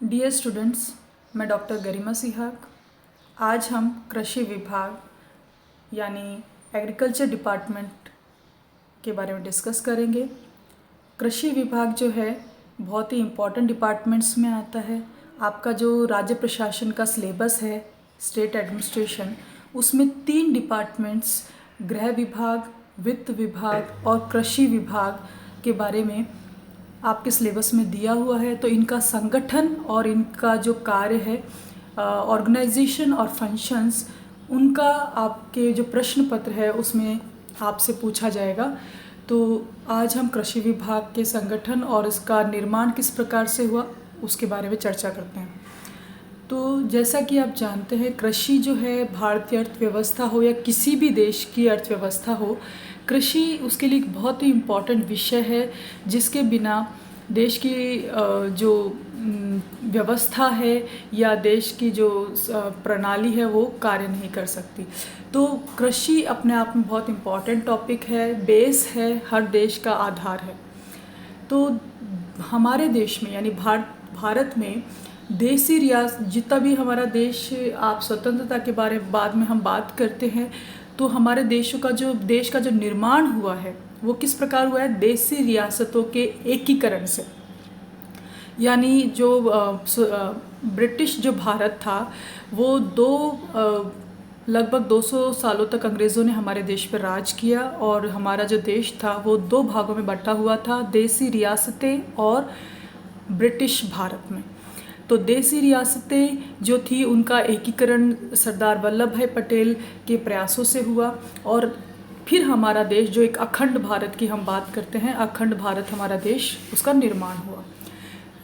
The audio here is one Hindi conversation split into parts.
डियर स्टूडेंट्स, मैं डॉक्टर गरिमा सिहाग। आज हम कृषि विभाग यानी एग्रीकल्चर डिपार्टमेंट के बारे में डिस्कस करेंगे। कृषि विभाग जो है बहुत ही इम्पॉर्टेंट डिपार्टमेंट्स में आता है। आपका जो राज्य प्रशासन का सिलेबस है, स्टेट एडमिनिस्ट्रेशन, उसमें 3 डिपार्टमेंट्स गृह विभाग, वित्त विभाग और कृषि विभाग के बारे में आपके सिलेबस में दिया हुआ है। तो इनका संगठन और इनका जो कार्य है, ऑर्गेनाइजेशन और फंक्शंस, उनका आपके जो प्रश्न पत्र है उसमें आपसे पूछा जाएगा। तो आज हम कृषि विभाग के संगठन और इसका निर्माण किस प्रकार से हुआ उसके बारे में चर्चा करते हैं। तो जैसा कि आप जानते हैं, कृषि जो है भारतीय अर्थव्यवस्था हो या किसी भी देश की अर्थव्यवस्था हो, कृषि उसके लिए एक बहुत ही इम्पॉर्टेंट विषय है, जिसके बिना देश की जो व्यवस्था है या देश की जो प्रणाली है वो कार्य नहीं कर सकती। तो कृषि अपने आप में बहुत इम्पॉर्टेंट टॉपिक है, बेस है, हर देश का आधार है। तो हमारे देश में यानी भारत में देसी रियासत, जितना भी हमारा देश, आप स्वतंत्रता के बारे में बाद में हम बात करते हैं, तो हमारे देश का जो निर्माण हुआ है वो किस प्रकार हुआ है? देसी रियासतों के एकीकरण से। यानी जो ब्रिटिश जो भारत था वो लगभग 200 सालों तक अंग्रेज़ों ने हमारे देश पर राज किया और हमारा जो देश था वो 2 भागों में बंटा हुआ था, देसी रियासतें और ब्रिटिश भारत में। तो देसी रियासतें जो थी उनका एकीकरण सरदार वल्लभ भाई पटेल के प्रयासों से हुआ और फिर हमारा देश जो एक अखंड भारत की हम बात करते हैं, अखंड भारत हमारा देश, उसका निर्माण हुआ।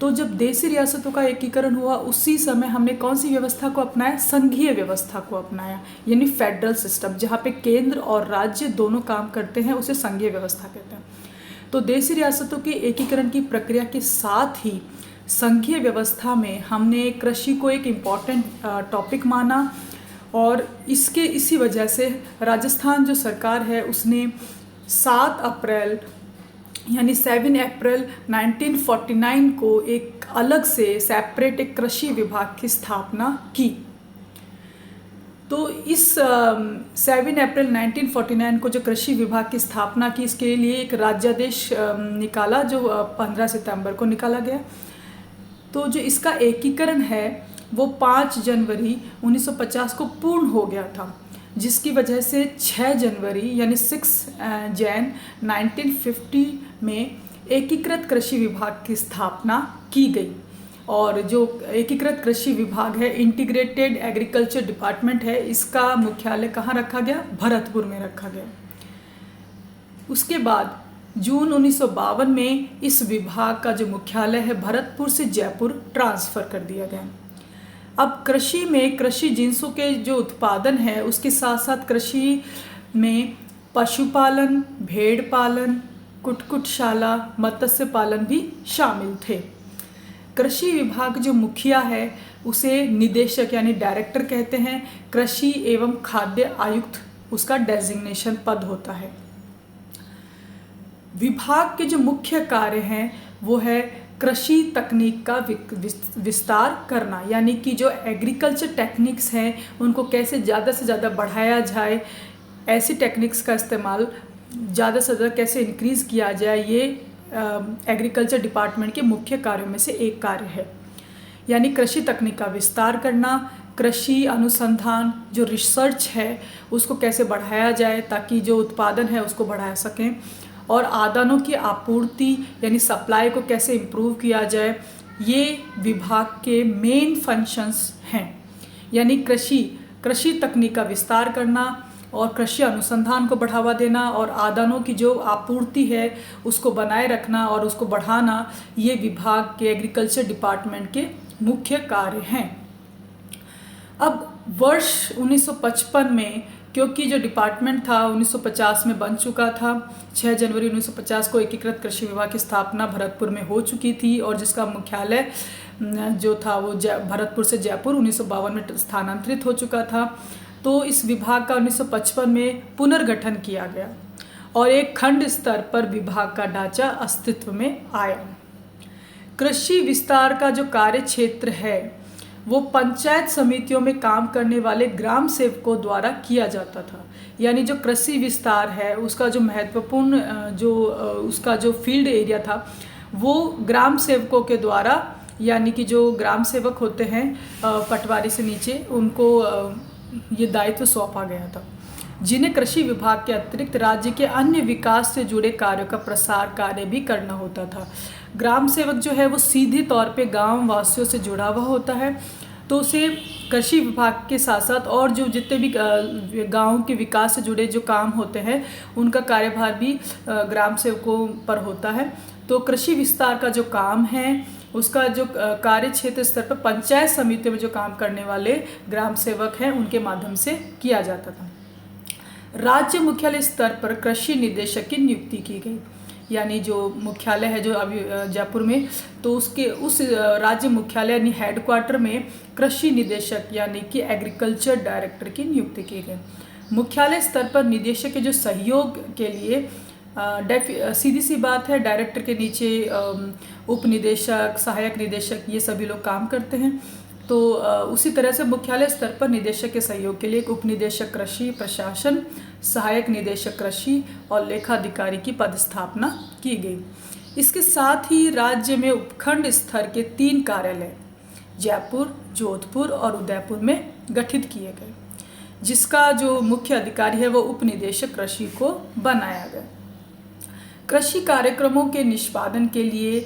तो जब देसी रियासतों का एकीकरण हुआ उसी समय हमने कौन सी व्यवस्था को अपनाया? संघीय व्यवस्था को अपनाया, यानी फेडरल सिस्टम, जहाँ पे केंद्र और राज्य दोनों काम करते हैं, उसे संघीय व्यवस्था कहते हैं। तो देसी रियासतों के एकीकरण की प्रक्रिया के साथ ही संघीय व्यवस्था में हमने कृषि को एक इम्पॉर्टेंट टॉपिक माना और इसी वजह से राजस्थान जो सरकार है उसने 7 अप्रैल 1949 को एक अलग से सेपरेट एक कृषि विभाग की स्थापना की। तो इस 7 अप्रैल 1949 को जो कृषि विभाग की स्थापना की, इसके लिए एक राज्यादेश निकाला जो 15 सितंबर को निकाला गया। तो जो इसका एकीकरण है वो 5 जनवरी 1950 को पूर्ण हो गया था, जिसकी वजह से 6 जनवरी यानी 6 जैन 1950 में एकीकृत कृषि विभाग की स्थापना की गई। और जो एकीकृत कृषि विभाग है, इंटीग्रेटेड एग्रीकल्चर डिपार्टमेंट है, इसका मुख्यालय कहाँ रखा गया? भरतपुर में रखा गया। उसके बाद जून 1952 में इस विभाग का जो मुख्यालय है भरतपुर से जयपुर ट्रांसफ़र कर दिया गया। अब कृषि में कृषि जिन्सों के जो उत्पादन है उसके साथ साथ कृषि में पशुपालन, भेड़ पालन, कुक्कुटशाला, मत्स्य पालन भी शामिल थे। कृषि विभाग जो मुखिया है उसे निदेशक यानी डायरेक्टर कहते हैं। कृषि एवं खाद्य आयुक्त उसका डेजिग्नेशन पद होता है। विभाग के जो मुख्य कार्य हैं वो है कृषि तकनीक का विस्तार करना, यानी कि जो एग्रीकल्चर टेक्निक्स हैं उनको कैसे ज़्यादा से ज़्यादा बढ़ाया जाए, ऐसी टेक्निक्स का इस्तेमाल ज़्यादा से ज़्यादा कैसे इंक्रीज़ किया जाए, ये एग्रीकल्चर डिपार्टमेंट के मुख्य कार्यों में से एक कार्य है। यानी कृषि तकनीक का विस्तार करना, कृषि अनुसंधान जो रिसर्च है उसको कैसे बढ़ाया जाए ताकि जो उत्पादन है उसको बढ़ा सकें, और आदानों की आपूर्ति यानी सप्लाई को कैसे इम्प्रूव किया जाए, ये विभाग के मेन फंक्शंस हैं। यानी कृषि तकनीक का विस्तार करना और कृषि अनुसंधान को बढ़ावा देना और आदानों की जो आपूर्ति है उसको बनाए रखना और उसको बढ़ाना, ये विभाग के एग्रीकल्चर डिपार्टमेंट के मुख्य कार्य हैं। अब वर्ष 1955 में, क्योंकि जो डिपार्टमेंट था 1950 में बन चुका था, 6 जनवरी 1950 को एकीकृत कृषि विभाग की स्थापना भरतपुर में हो चुकी थी और जिसका मुख्यालय जो था वो भरतपुर से जयपुर 1952 में स्थानांतरित हो चुका था। तो इस विभाग का 1955 में पुनर्गठन किया गया और एक खंड स्तर पर विभाग का ढांचा अस्तित्व में आया। कृषि विस्तार का जो कार्य क्षेत्र है वो पंचायत समितियों में काम करने वाले ग्राम सेवकों द्वारा किया जाता था। यानी जो कृषि विस्तार है उसका जो महत्वपूर्ण उसका जो फील्ड एरिया था वो ग्राम सेवकों के द्वारा, यानी कि जो ग्राम सेवक होते हैं पटवारी से नीचे, उनको ये दायित्व सौंपा गया था, जिन्हें कृषि विभाग के अतिरिक्त राज्य के अन्य विकास से जुड़े कार्यों का प्रसार कार्य भी करना होता था। ग्राम सेवक जो है वो सीधे तौर पे गांव वासियों से जुड़ा हुआ होता है, तो उसे कृषि विभाग के साथ साथ और जो जितने भी गांव के विकास से जुड़े जो काम होते हैं उनका कार्यभार भी ग्राम सेवकों पर होता है। तो कृषि विस्तार का जो काम है उसका जो कार्य क्षेत्र स्तर पर पंचायत समितियों में जो काम करने वाले ग्राम सेवक हैं उनके माध्यम से किया जाता था। राज्य मुख्यालय स्तर पर कृषि निदेशक की नियुक्ति की गई, यानी जो मुख्यालय है जो अभी जयपुर में, तो उस राज्य मुख्यालय यानी हेडक्वार्टर में कृषि निदेशक यानी कि एग्रीकल्चर डायरेक्टर की नियुक्ति की गई। मुख्यालय स्तर पर निदेशक के जो सहयोग के लिए सीधी सी बात है, डायरेक्टर के नीचे उप निदेशक, सहायक निदेशक, ये सभी लोग काम करते हैं। तो उसी तरह से मुख्यालय स्तर पर निदेशक के सहयोग के लिए एक उप निदेशक कृषि प्रशासन, सहायक निदेशक कृषि और लेखाधिकारी की पदस्थापना की गई। इसके साथ ही राज्य में उपखंड स्तर के 3 कार्यालय जयपुर, जोधपुर और उदयपुर में गठित किए गए, जिसका जो मुख्य अधिकारी है वो उप निदेशक कृषि को बनाया गया। कृषि कार्यक्रमों के निष्पादन के लिए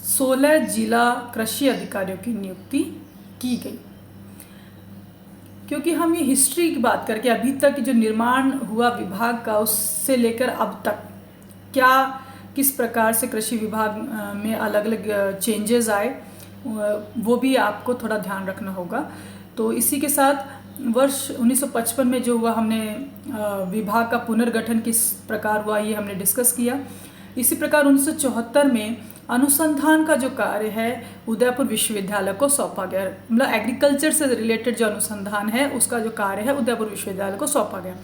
16 जिला कृषि अधिकारियों की नियुक्ति की गई। क्योंकि हम ये हिस्ट्री की बात करके अभी तक जो निर्माण हुआ विभाग का, उससे लेकर अब तक किस प्रकार से कृषि विभाग में अलग अलग चेंजेस आए, वो भी आपको थोड़ा ध्यान रखना होगा। तो इसी के साथ वर्ष 1955 में जो हुआ, हमने विभाग का पुनर्गठन किस प्रकार हुआ ये हमने डिस्कस किया। इसी प्रकार 1974 में अनुसंधान का जो कार्य है उदयपुर विश्वविद्यालय को सौंपा गया, मतलब एग्रीकल्चर से रिलेटेड जो अनुसंधान है उसका जो कार्य है उदयपुर विश्वविद्यालय को सौंपा गया।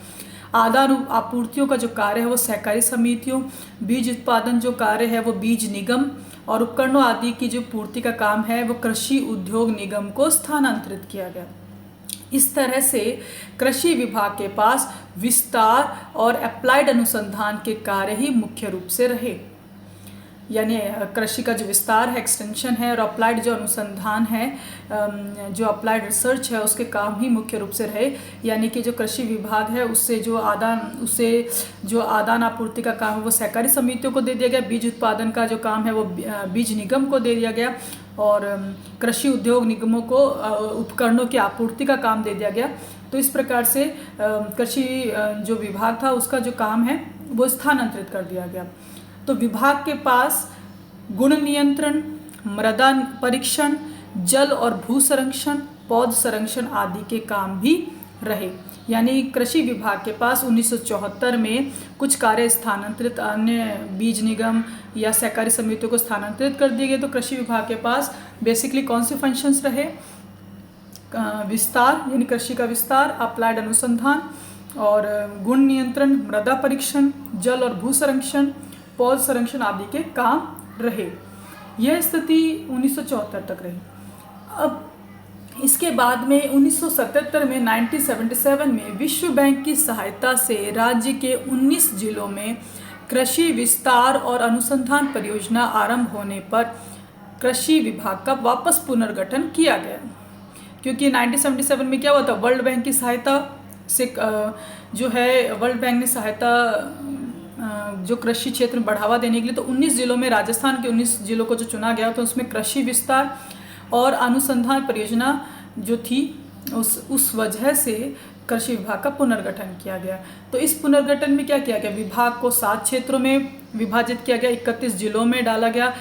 आदान आपूर्तियों का जो कार्य है वो सहकारी समितियों, बीज उत्पादन जो कार्य है वो बीज निगम और उपकरणों आदि की जो पूर्ति का काम है वो कृषि उद्योग निगम को स्थानांतरित किया गया। इस तरह से कृषि विभाग के पास विस्तार और अप्लाइड अनुसंधान के कार्य ही मुख्य रूप से रहे, यानी कृषि का जो विस्तार है, एक्सटेंशन है, और अप्लाइड जो अनुसंधान है, जो अप्लाइड रिसर्च है, उसके काम ही मुख्य रूप से रहे। यानी कि जो कृषि विभाग है उससे जो आदान आपूर्ति का काम है वो सहकारी समितियों को दे दिया गया, बीज उत्पादन का जो काम है वो बीज निगम को दे दिया गया, और कृषि उद्योग निगमों को उपकरणों की आपूर्ति का काम दे दिया गया। तो इस प्रकार से कृषि जो विभाग था उसका जो काम है वो स्थानांतरित कर दिया गया। तो विभाग के पास गुण नियंत्रण, मृदा परीक्षण, जल और भू संरक्षण, पौध संरक्षण आदि के काम भी रहे। यानी कृषि विभाग के पास 1974 में कुछ कार्य स्थानांतरित, अन्य बीज निगम या सहकारी समितियों को स्थानांतरित कर दिए गए। तो कृषि विभाग के पास बेसिकली कौन से फंक्शंस रहे? विस्तार यानी कृषि का विस्तार, अप्लाइड अनुसंधान और गुण नियंत्रण, मृदा परीक्षण, जल और भू संरक्षण, पौध संरक्षण आदि के काम रहे। यह स्थिति 1974 तक रही। अब इसके बाद में 1977 में 1977 में विश्व बैंक की सहायता से राज्य के 19 जिलों में कृषि विस्तार और अनुसंधान परियोजना आरंभ होने पर कृषि विभाग का वापस पुनर्गठन किया गया। क्योंकि 1977 में क्या हुआ था, वर्ल्ड बैंक की सहायता से जो है वर्ल्ड बैंक ने सहायता जो कृषि क्षेत्र में बढ़ावा देने के लिए, तो 19 जिलों में, राजस्थान के 19 जिलों को जो चुना गया तो उसमें कृषि विस्तार और अनुसंधान परियोजना जो थी उस वजह से कृषि विभाग का पुनर्गठन किया गया। तो इस पुनर्गठन में क्या किया गया, विभाग को 7 क्षेत्रों में विभाजित किया गया, 31 जिलों में डाला गया,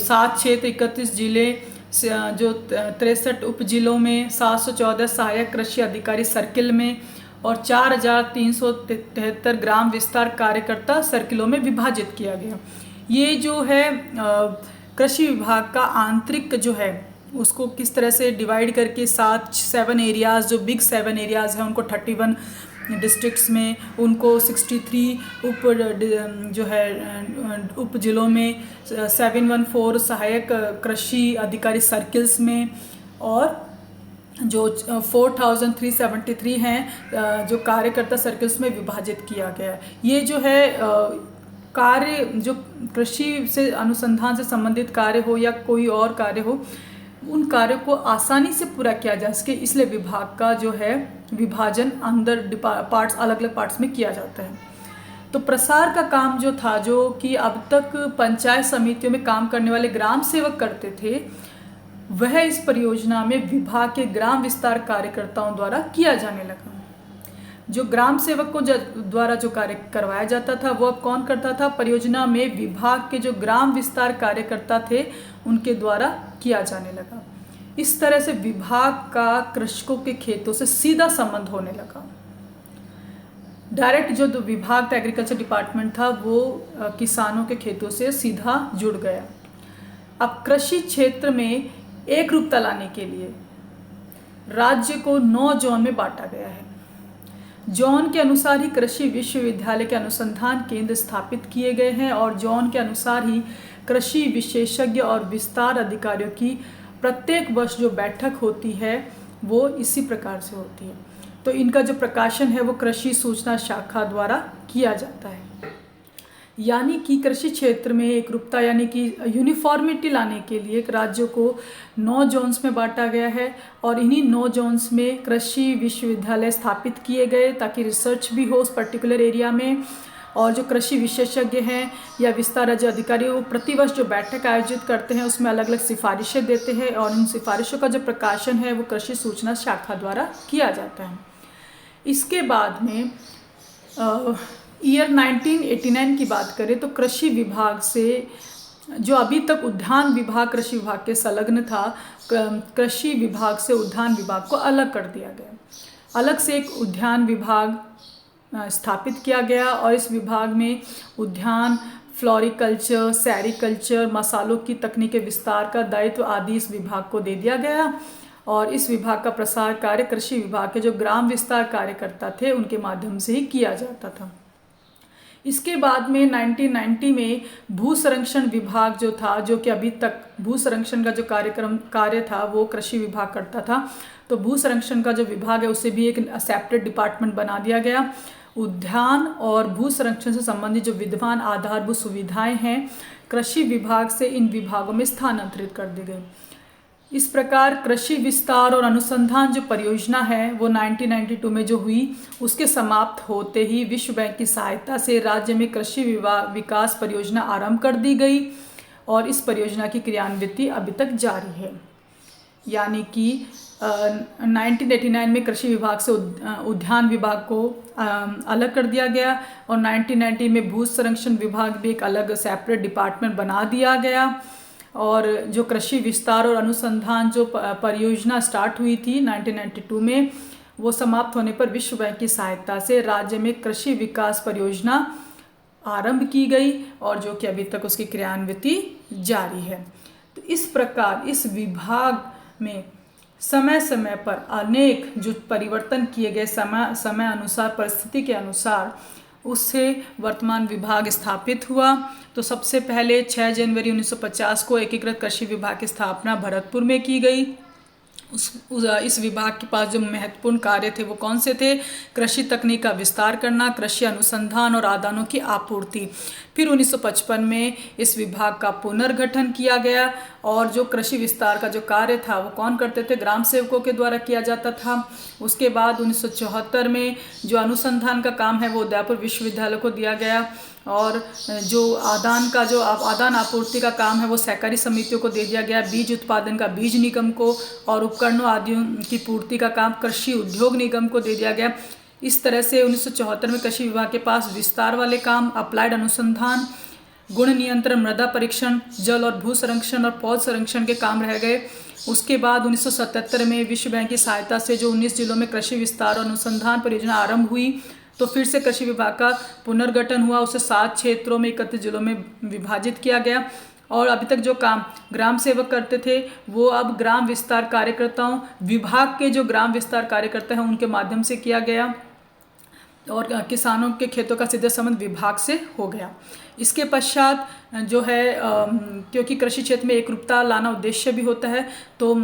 7 क्षेत्र 31 जिले, जो 63 उप जिलों में, 714 सहायक कृषि अधिकारी सर्किल में और 4373 ग्राम विस्तार कार्यकर्ता सर्किलों में विभाजित किया गया। ये जो है कृषि विभाग का आंतरिक जो है उसको किस तरह से डिवाइड करके 7 एरियाज़, जो बिग 7 एरियाज़ हैं उनको 31 डिस्ट्रिक्ट्स में उनको 63 उप जिलों में 714 सहायक कृषि अधिकारी सर्किल्स में और जो 4373 हैं जो कार्यकर्ता सर्किल्स में विभाजित किया गया है। ये जो है कार्य जो कृषि से अनुसंधान से संबंधित कार्य हो या कोई और कार्य हो, उन कार्यों को आसानी से पूरा किया जा सके, इसलिए विभाग का जो है विभाजन अंदर पार्ट्स, अलग अलग पार्ट्स में किया जाता है। तो प्रसार का काम जो था, जो कि अब तक पंचायत समितियों में काम करने वाले ग्राम सेवक करते थे, वह इस परियोजना में विभाग के ग्राम विस्तार कार्यकर्ताओं द्वारा किया जाने लगा। जो ग्राम सेवक को द्वारा जो कार्य करवाया जाता था वो अब कौन करता था? परियोजना में विभाग के जो ग्राम विस्तार कार्यकर्ता थे उनके द्वारा किया जाने लगा। इस तरह से विभाग का कृषकों के खेतों से सीधा संबंध होने लगा। डायरेक्ट जो विभाग था, एग्रीकल्चर डिपार्टमेंट था, वो किसानों के खेतों से सीधा जुड़ गया। अब कृषि क्षेत्र में एक रूपता लाने के लिए राज्य को 9 जोन में बांटा गया है। जोन के अनुसार ही कृषि विश्वविद्यालय के अनुसंधान केंद्र स्थापित किए गए हैं और जोन के अनुसार ही कृषि विशेषज्ञ और विस्तार अधिकारियों की प्रत्येक वर्ष जो बैठक होती है वो इसी प्रकार से होती है। तो इनका जो प्रकाशन है वो कृषि सूचना शाखा द्वारा किया जाता है। यानी कि कृषि क्षेत्र में एक रूपता यानी कि यूनिफॉर्मिटी लाने के लिए राज्यों को 9 जोन्स में बांटा गया है और इन्हीं 9 जोन्स में कृषि विश्वविद्यालय स्थापित किए गए ताकि रिसर्च भी हो उस पर्टिकुलर एरिया में। और जो कृषि विशेषज्ञ हैं या विस्तार राज्य अधिकारी, वो प्रतिवर्ष जो बैठक आयोजित करते हैं उसमें अलग अलग सिफारिशें देते हैं और उन सिफारिशों का जो प्रकाशन है वो कृषि सूचना शाखा द्वारा किया जाता है। इसके बाद में ईयर 1989 की बात करें तो कृषि विभाग से, जो अभी तक उद्यान विभाग कृषि विभाग के संलग्न था, कृषि विभाग से उद्यान विभाग को अलग कर दिया गया। अलग से एक उद्यान विभाग स्थापित किया गया और इस विभाग में उद्यान, फ्लोरिकल्चर, सेरिकल्चर, मसालों की तकनीकी विस्तार का दायित्व आदि इस विभाग को दे दिया गया। और इस विभाग का प्रसार कार्य कृषि विभाग के जो ग्राम विस्तार कार्यकर्ता थे उनके माध्यम से ही किया जाता था। इसके बाद में 1990 में भू संरक्षण विभाग जो था, जो कि अभी तक भू संरक्षण का जो कार्य था वो कृषि विभाग करता था, तो भू संरक्षण का जो विभाग है उसे भी एक सेपरेट डिपार्टमेंट बना दिया गया। उद्यान और भू संरक्षण से संबंधित जो विद्यमान आधारभूत सुविधाएं हैं कृषि विभाग से इन विभागों में स्थानांतरित कर दी गई। इस प्रकार कृषि विस्तार और अनुसंधान जो परियोजना है वो 1992 में जो हुई, उसके समाप्त होते ही विश्व बैंक की सहायता से राज्य में कृषि विकास परियोजना आरंभ कर दी गई और इस परियोजना की क्रियान्विति अभी तक जारी है। यानी कि 1989 में कृषि विभाग से उद्यान विभाग को अलग कर दिया गया और 1990 में भू संरक्षण विभाग भी एक अलग सेपरेट डिपार्टमेंट बना दिया गया। और जो कृषि विस्तार और अनुसंधान जो परियोजना स्टार्ट हुई थी 1992 में, वो समाप्त होने पर विश्व बैंक की सहायता से राज्य में कृषि विकास परियोजना आरंभ की गई और जो कि अभी तक उसकी क्रियान्विति जारी है। तो इस प्रकार इस विभाग में समय समय पर अनेक जो परिवर्तन किए गए समय अनुसार, परिस्थिति के अनुसार, उससे वर्तमान विभाग स्थापित हुआ। तो सबसे पहले 6 जनवरी 1950 को एकीकृत कृषि विभाग की स्थापना भरतपुर में की गई। इस विभाग के पास जो महत्वपूर्ण कार्य थे वो कौन से थे? कृषि तकनीक का विस्तार करना, कृषि अनुसंधान और आदानों की आपूर्ति। फिर 1955 में इस विभाग का पुनर्गठन किया गया और जो कृषि विस्तार का जो कार्य था वो कौन करते थे? ग्राम सेवकों के द्वारा किया जाता था। उसके बाद 1974 में जो अनुसंधान का काम है वो उदयपुर विश्वविद्यालय को दिया गया और जो आदान आपूर्ति का काम है वो सहकारी समितियों को दे दिया गया। बीज उत्पादन का बीज निगम को और उपकरणों आदि की पूर्ति का काम कृषि उद्योग निगम को दे दिया गया। इस तरह से 1974 में कृषि विभाग के पास विस्तार वाले काम, अप्लाइड अनुसंधान, गुण नियंत्रण, मृदा परीक्षण, जल और भू संरक्षण और पौध संरक्षण के काम रह गए। उसके बाद 1977 में विश्व बैंक की सहायता से जो 19 जिलों में कृषि विस्तार और अनुसंधान परियोजना आरंभ हुई, तो फिर से कृषि विभाग का पुनर्गठन हुआ। उसे 7 क्षेत्रों में 31 जिलों में विभाजित किया गया और अभी तक जो काम ग्राम सेवक करते थे वो अब ग्राम विस्तार कार्यकर्ताओं, विभाग के जो ग्राम विस्तार कार्यकर्ता हैं उनके माध्यम से किया गया। और किसानों के खेतों का सीधे संबंध विभाग से हो गया। इसके पश्चात जो है क्योंकि कृषि क्षेत्र में एकरूपता लाना उद्देश्य भी होता है, तो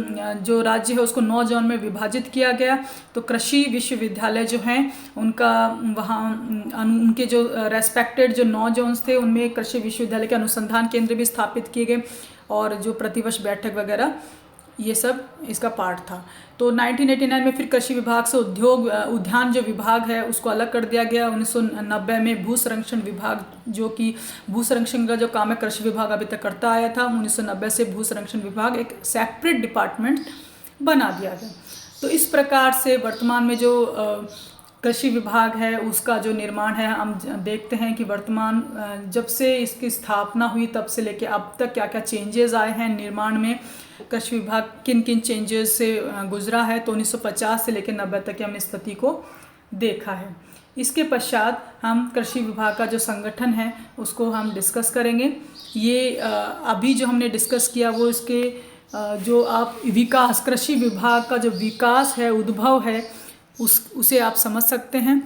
जो राज्य है उसको 9 जोन में विभाजित किया गया। तो कृषि विश्वविद्यालय जो हैं उनका वहाँ उनके जो रेस्पेक्टेड जो 9 जोन्स थे उनमें कृषि विश्वविद्यालय के अनुसंधान केंद्र भी स्थापित किए गए और जो प्रतिवर्ष बैठक वगैरह ये सब इसका पार्ट था। तो 1989 में फिर कृषि विभाग से उद्यान जो विभाग है उसको अलग कर दिया गया। 1990 में भू संरक्षण विभाग, जो कि भू संरक्षण का जो काम है कृषि विभाग अभी तक करता आया था, 1990 से भू संरक्षण विभाग एक सेपरेट डिपार्टमेंट बना दिया गया। तो इस प्रकार से वर्तमान में जो कृषि विभाग है उसका जो निर्माण है, हम देखते हैं कि वर्तमान जब से इसकी स्थापना हुई तब से लेके अब तक क्या क्या चेंजेस आए हैं निर्माण में, कृषि विभाग किन किन चेंजेस से गुजरा है। तो 1950 से लेकर 90 तक की हमने स्थिति को देखा है। इसके पश्चात हम कृषि विभाग का जो संगठन है उसको हम डिस्कस करेंगे। ये अभी जो हमने डिस्कस किया वो इसके जो आप विकास, कृषि विभाग का जो विकास है, उद्भव है, उसे आप समझ सकते हैं।